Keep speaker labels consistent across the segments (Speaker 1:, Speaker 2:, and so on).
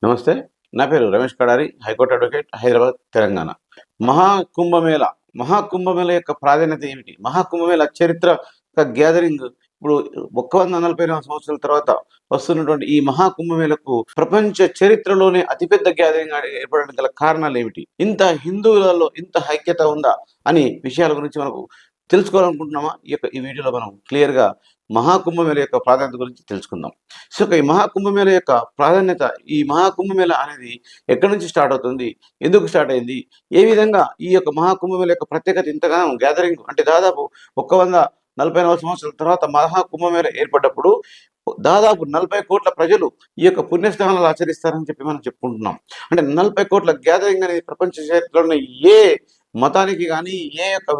Speaker 1: నమస్తే. నా పేరు రమేష్ కడారి, హైకోర్టు అడ్వకేట్, హైదరాబాద్, తెలంగాణ. మహాకుంభమేళ, మహాకుంభమేళ యొక్క ప్రాధాన్యత ఏమిటి? మహాకుంభమేళ చరిత్ర గ్యాదరింగ్ ఇప్పుడు 144 సంవత్సరాల తర్వాత వస్తున్నటువంటి ఈ మహాకుంభమేళకు ప్రపంచ చరిత్రలోనే అతిపెద్ద గ్యాదరింగ్ ఏర్పడడానికి గల కారణాలు ఏమిటి? ఇంత హిందువులలో ఇంత ఐక్యత ఉందా అని విషయాల గురించి మనకు తెలుసుకోవాలనుకుంటున్నామా? ఈ వీడియోలో మనం క్లియర్‌గా మహాకుంభమేళ యొక్క ప్రాధాన్యత గురించి తెలుసుకుందాం. సో, ఈ మహాకుంభమేళ యొక్క ప్రాధాన్యత, ఈ మహాకుంభమేళ అనేది ఎక్కడి నుంచి స్టార్ట్ అవుతుంది? ఎందుకు స్టార్ట్ అయింది? ఏ విధంగా ఈ యొక్క మహాకుంభమేళ యొక్క ప్రత్యేకత ఇంతగానో గ్యాదరింగ్ అంటే దాదాపు 144 సంవత్సరాల తర్వాత మహాకుంభమేళ ఏర్పడ్డప్పుడు దాదాపు 40 కోట్ల ప్రజలు ఈ యొక్క పుణ్యస్నానాలు ఆచరిస్తారని చెప్పి మనం చెప్పుకుంటున్నాం. అంటే 40 కోట్ల గ్యాదరింగ్ అనేది ప్రపంచ చరిత్రలోనే ఏ మతానికి గానీ, ఏ యొక్క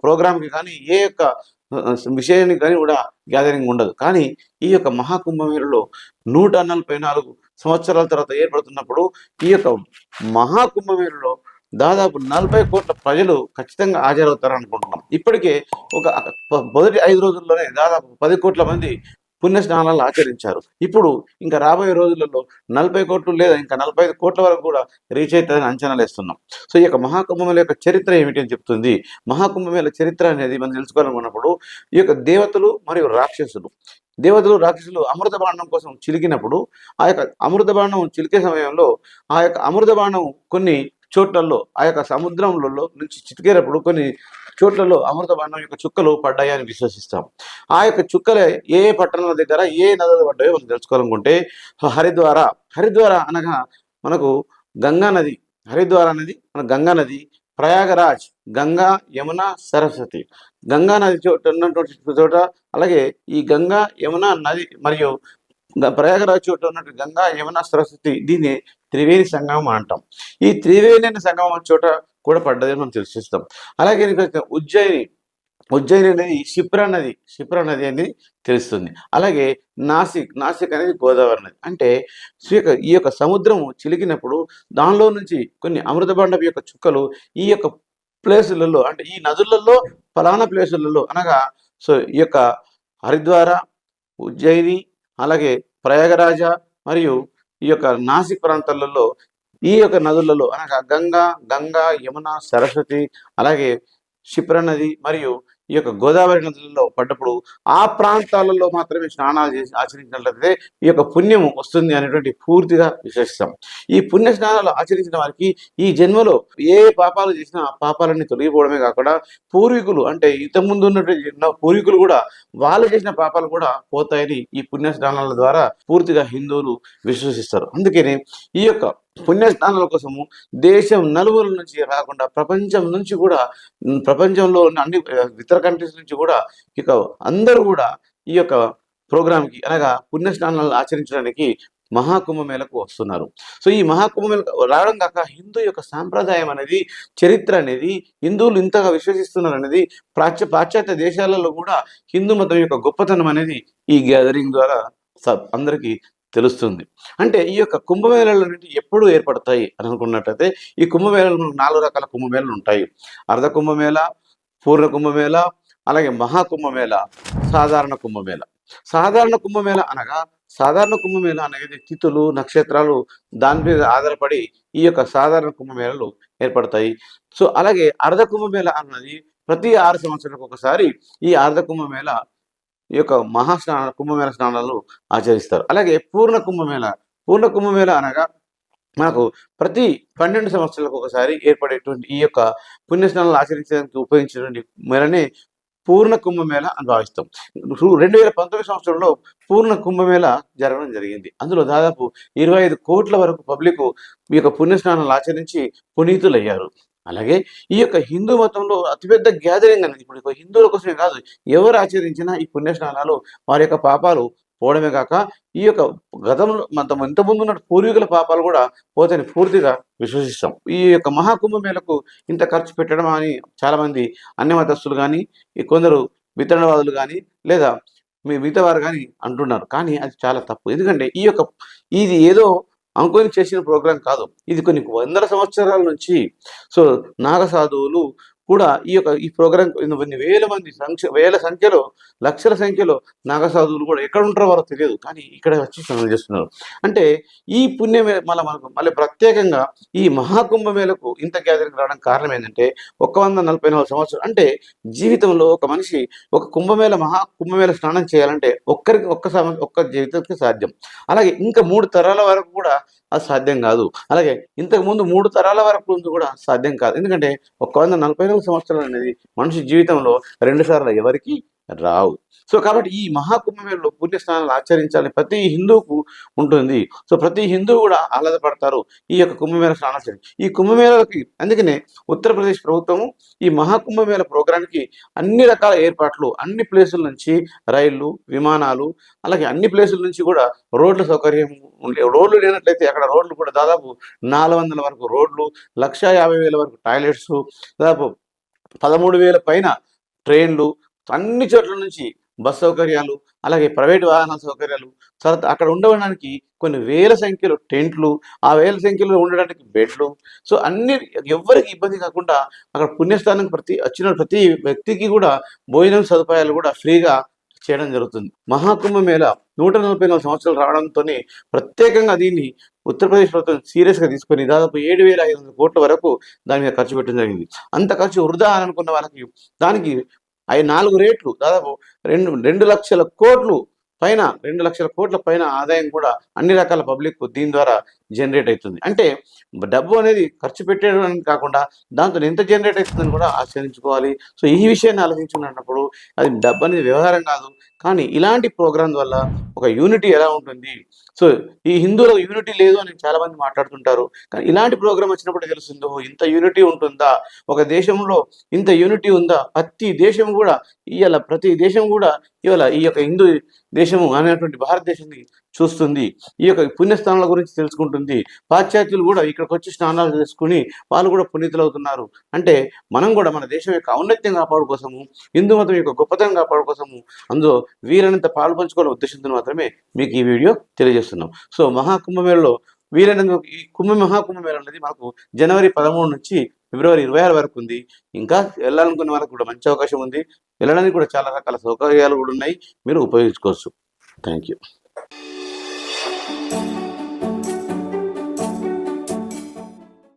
Speaker 1: ప్రోగ్రామ్‌కి గానీ, ఏ యొక్క విషయానికి గానీ కూడా గ్యాదరింగ్ ఉండదు. కానీ ఈ యొక్క మహాకుంభమేళలో 144 సంవత్సరాల తర్వాత ఏర్పడుతున్నప్పుడు ఈ యొక్క మహాకుంభమేళలో దాదాపు 40 కోట్ల ప్రజలు ఖచ్చితంగా హాజరవుతారని అనుకుంటున్నాం. ఇప్పటికే ఒక మొదటి 5 రోజుల్లోనే దాదాపు 10 కోట్ల మంది పుణ్యస్నానాలు ఆచరించారు. ఇప్పుడు ఇంకా రాబోయే రోజులలో 40 కోట్లు లేదా ఇంకా 45 కోట్ల వరకు కూడా రీచ్ అవుతుందని అంచనాలు వేస్తున్నాం. సో, ఈ యొక్క మహాకుంభమేళ యొక్క చరిత్ర ఏమిటి అని చెప్తుంది. మహాకుంభమేళ చరిత్ర అనేది మనం తెలుసుకోవాలనుకున్నప్పుడు ఈ యొక్క దేవతలు మరియు రాక్షసులు, రాక్షసులు అమృత బాండం కోసం చిలికినప్పుడు ఆ యొక్క అమృత బాండం చిలికే సమయంలో ఆ యొక్క అమృత బాండం కొన్ని చోట్లలో ఆ యొక్క సముద్రంలో నుంచి చితికేటప్పుడు కొన్ని చోట్లలో అమృత బాండం యొక్క చుక్కలు పడ్డాయని విశ్వసిస్తాం. ఆ యొక్క చుక్కలే ఏ పట్టణాల దగ్గర ఏ నదులు పడ్డాయో మనం తెలుసుకోవాలనుకుంటే హరిద్వార అనగా మనకు గంగా నది. హరిద్వార అనేది మన గంగా నది. ప్రయాగరాజ్ గంగా, యమున, సరస్వతి. గంగా నది ఉన్నటువంటి చోట, అలాగే ఈ గంగా యమున నది మరియు ప్రయాగరాజ్ చోట ఉన్నటువంటి గంగా, యమున, సరస్వతి దీన్ని త్రివేణి సంగమం అంటాం. ఈ త్రివేణి సంగమం చోట కూడా పడ్డదని మనం తెలుసుకుంటాం. అలాగే ఉజ్జయిని అనేది క్షిప్రా నది అనేది తెలుస్తుంది. అలాగే నాసిక్ అనేది గోదావరి నది. అంటే ఈ యొక్క సముద్రము చిలికినప్పుడు దానిలో నుంచి కొన్ని అమృతబాండపు యొక్క చుక్కలు ఈ యొక్క ప్లేసులలో అంటే ఈ నదులలో ఫలానా ప్లేసులలో అనగా సో ఈ యొక్క హరిద్వార, ఉజ్జయిని, అలాగే ప్రయాగరాజ మరియు ఈ యొక్క నాసిక్ ప్రాంతాలలో ఈ యొక్క నదులలో అనగా గంగా, యమున, సరస్వతి, అలాగే క్షిప్రా నది మరియు ఈ యొక్క గోదావరి నదులలో పడ్డప్పుడు ఆ ప్రాంతాలలో మాత్రమే స్నానాలు చేసి ఆచరించినట్లయితే ఈ యొక్క పుణ్యము వస్తుంది అనేటువంటి పూర్తిగా విశ్వసిస్తాం. ఈ పుణ్య స్నానాలు ఆచరించిన వారికి ఈ జన్మలో ఏ పాపాలు చేసినా పాపాలన్నీ తొలగిపోవడమే కాకుండా పూర్వీకులు అంటే ఇంతకుముందు ఉన్నటువంటి పూర్వీకులు కూడా వాళ్ళు చేసిన పాపాలు కూడా పోతాయని ఈ పుణ్య స్నానాల ద్వారా పూర్తిగా హిందువులు విశ్వసిస్తారు. అందుకని ఈ యొక్క పుణ్యస్నానాల కోసము దేశం నలుమూలల నుంచి కాకుండా ప్రపంచం నుంచి కూడా, ప్రపంచంలో అన్ని ఇతర కంట్రీస్ నుంచి కూడా ఇక అందరూ కూడా ఈ యొక్క ప్రోగ్రాంకి అనగా పుణ్యస్నానాలు ఆచరించడానికి మహాకుంభమేళకు వస్తున్నారు. సో, ఈ మహాకుంభమేళకు రావడం కాక హిందూ యొక్క సాంప్రదాయం అనేది, చరిత్ర అనేది హిందువులు ఇంతగా విశ్వసిస్తున్నారు అనేది పాశ్చాత్య దేశాలలో కూడా హిందూ మతం యొక్క గొప్పతనం అనేది ఈ గ్యాదరింగ్ ద్వారా అందరికీ తెలుస్తుంది. అంటే ఈ యొక్క కుంభమేళలు అనేవి ఎప్పుడు ఏర్పడతాయి అని అనుకున్నట్టయితే ఈ కుంభమేళలు మనకు 4 రకాల కుంభమేళలు ఉంటాయి. అర్ధ కుంభమేళ, పూర్ణ కుంభమేళ, అలాగే మహాకుంభమేళ, సాధారణ కుంభమేళ. సాధారణ కుంభమేళ అనేది తిథులు, నక్షత్రాలు దాని మీద ఆధారపడి ఈ యొక్క సాధారణ కుంభమేళలు ఏర్పడతాయి. సో, అలాగే అర్ధ కుంభమేళ అన్నది ప్రతి 6 సంవత్సరాలకు ఒకసారి ఈ అర్ధ కుంభమేళ ఈ యొక్క కుంభమేళ స్నానాలు ఆచరిస్తారు. అలాగే పూర్ణ కుంభమేళ అనగా మనకు ప్రతి 12 సంవత్సరాలకు ఒకసారి ఏర్పడేటువంటి ఈ యొక్క పుణ్యస్నానాలు ఆచరించడానికి ఉపయోగించేటువంటి మేళనే పూర్ణ కుంభమేళ అని భావిస్తాం. 2019 సంవత్సరంలో పూర్ణ కుంభమేళ జరగడం జరిగింది. అందులో దాదాపు 25 కోట్ల వరకు పబ్లిక్ ఈ యొక్క పుణ్యస్నానాలు ఆచరించి పునీతులయ్యారు. అలాగే ఈ యొక్క హిందూ మతంలో అతిపెద్ద గ్యాదరింగ్ అనేది ఇప్పుడు హిందువుల కోసమే కాదు, ఎవరు ఆచరించినా ఈ పుణ్యస్నానాలు వారి యొక్క పాపాలు పోవడమే కాక ఈ యొక్క గతంలో ఇంతకుముందు ఉన్న పూర్వీకుల పాపాలు కూడా పోతాయని పూర్తిగా విశ్వసిస్తాం. ఈ యొక్క మహాకుంభమేళకు ఇంత ఖర్చు పెట్టడం అని చాలామంది అన్య మతస్థులు కానీ, కొందరు వితరణవాదులు కానీ లేదా మిగతా వారు కానీ అంటున్నారు. కానీ అది చాలా తప్పు. ఎందుకంటే ఇది ఏదో అనుకొని చేసిన ప్రోగ్రాం కాదు. ఇది కొన్ని వందల సంవత్సరాల నుంచి సో నాగసాధువులు కూడా ఈ ప్రోగ్రాం కొన్ని వేల మంది వేల సంఖ్యలో, లక్షల సంఖ్యలో నాగసాధువులు కూడా ఎక్కడ ఉంటారో వాళ్ళకి తెలియదు, కానీ ఇక్కడ వచ్చి స్నానం చేస్తున్నారు. అంటే ఈ పుణ్యమే మనకు మళ్ళీ ప్రత్యేకంగా ఈ మహాకుంభమేళకు ఇంత గ్యాదరింగ్ రావడానికి కారణం ఏంటంటే 144 సంవత్సరాలు అంటే జీవితంలో ఒక మనిషి ఒక మహాకుంభమేళ స్నానం చేయాలంటే ఒక్క జీవితానికి సాధ్యం. అలాగే ఇంకా 3 తరాల వరకు కూడా అది సాధ్యం కాదు. అలాగే ఇంతకుముందు 3 తరాల వరకు కూడా సాధ్యం కాదు. ఎందుకంటే 144 సంవత్సరాలు అనేది మనిషి జీవితంలో 2 సార్లు ఎవరికి రావు. సో కాబట్టి ఈ మహాకుంభమేళలో పుణ్యస్నానాలు ఆచరించాలని ప్రతి హిందువుకు ఉంటుంది. సో ప్రతి హిందువు కూడా ఆహ్లాదపడతారు ఈ యొక్క కుంభమేళ స్నానాలు. ఈ కుంభమేళకి అందుకనే ఉత్తరప్రదేశ్ ప్రభుత్వము ఈ మహాకుంభమేళ ప్రోగ్రాంకి అన్ని రకాల ఏర్పాట్లు, అన్ని ప్లేసుల నుంచి రైళ్లు, విమానాలు, అలాగే అన్ని ప్లేసుల నుంచి కూడా రోడ్ల సౌకర్యం ఉండే. రోడ్లు లేనట్లయితే అక్కడ రోడ్లు కూడా దాదాపు 400 వరకు రోడ్లు, 150,000 వరకు టాయిలెట్స్, దాదాపు 13,000 పైన ట్రైన్లు, అన్ని చోట్ల నుంచి బస్ సౌకర్యాలు, అలాగే ప్రైవేట్ వాహనాల సౌకర్యాలు, తర్వాత అక్కడ ఉండడానికి కొన్ని వేల సంఖ్యలో టెంట్లు, ఆ వేల సంఖ్యలో ఉండడానికి బెడ్లు. సో అన్ని ఎవ్వరికి ఇబ్బంది కాకుండా అక్కడ పుణ్యస్థానం వచ్చిన ప్రతి వ్యక్తికి కూడా భోజనం సదుపాయాలు కూడా ఫ్రీగా చేయడం జరుగుతుంది. మహాకుంభమేళ 144 సంవత్సరాలు రావడంతో ప్రత్యేకంగా దీన్ని ఉత్తరప్రదేశ్ ప్రభుత్వం సీరియస్గా తీసుకొని దాదాపు 7,500 కోట్ల వరకు దాని మీద ఖర్చు పెట్టడం జరిగింది. అంత ఖర్చు వృధా అని అనుకున్న వాళ్ళకి దానికి 4 రేట్లు దాదాపు 2 లక్షల కోట్లు పైన 2 లక్షల కోట్ల పైన ఆదాయం కూడా అన్ని రకాల పబ్లిక్ దీని ద్వారా జనరేట్ అవుతుంది. అంటే డబ్బు అనేది ఖర్చు పెట్టేయడానికి కాకుండా దాంతో ఎంత జనరేట్ అవుతుందని కూడా ఆచరించుకోవాలి. సో ఈ విషయాన్ని ఆలోచించుకున్నప్పుడు అది డబ్బు అనేది వ్యవహారం కాదు, కానీ ఇలాంటి ప్రోగ్రాం వల్ల ఒక యూనిటీ ఎలా ఉంటుంది. సో ఈ హిందువుల యూనిటీ లేదు అని చాలా మంది మాట్లాడుతుంటారు, కానీ ఇలాంటి ప్రోగ్రాం వచ్చినప్పుడు తెలుస్తుందో ఇంత యూనిటీ ఉంటుందా, ఒక దేశంలో ఇంత యూనిటీ ఉందా. ప్రతి దేశం కూడా ఇవాళ ఈ యొక్క హిందూ దేశము అనేటువంటి భారతదేశాన్ని చూస్తుంది, ఈ యొక్క పుణ్యస్థానాల గురించి తెలుసుకుంటుంది. పాశ్చాత్యులు కూడా ఇక్కడికి వచ్చి స్నానాలు చేసుకుని వాళ్ళు కూడా పునీతులు అవుతున్నారు. అంటే మనం కూడా మన దేశం యొక్క ఔన్నత్యం కాపాడు కోసము, హిందూ మతం యొక్క గొప్పతనం కాపాడు కోసము అందులో వీలైనంత పాలు పంచుకోవాలనే ఉద్దేశంతో మాత్రమే మీకు ఈ వీడియో తెలియజేస్తున్నాం. సో మహాకుంభమేళలో వీలైనంత ఈ మహాకుంభమేళ అనేది మనకు జనవరి 13 నుంచి ఫిబ్రవరి 26 వరకు ఉంది. ఇంకా వెళ్ళాలనుకున్న వాళ్ళకి కూడా మంచి అవకాశం ఉంది. వెళ్ళడానికి కూడా చాలా రకాల సౌకర్యాలు కూడా ఉన్నాయి, మీరు ఉపయోగించుకోవచ్చు. Thank you.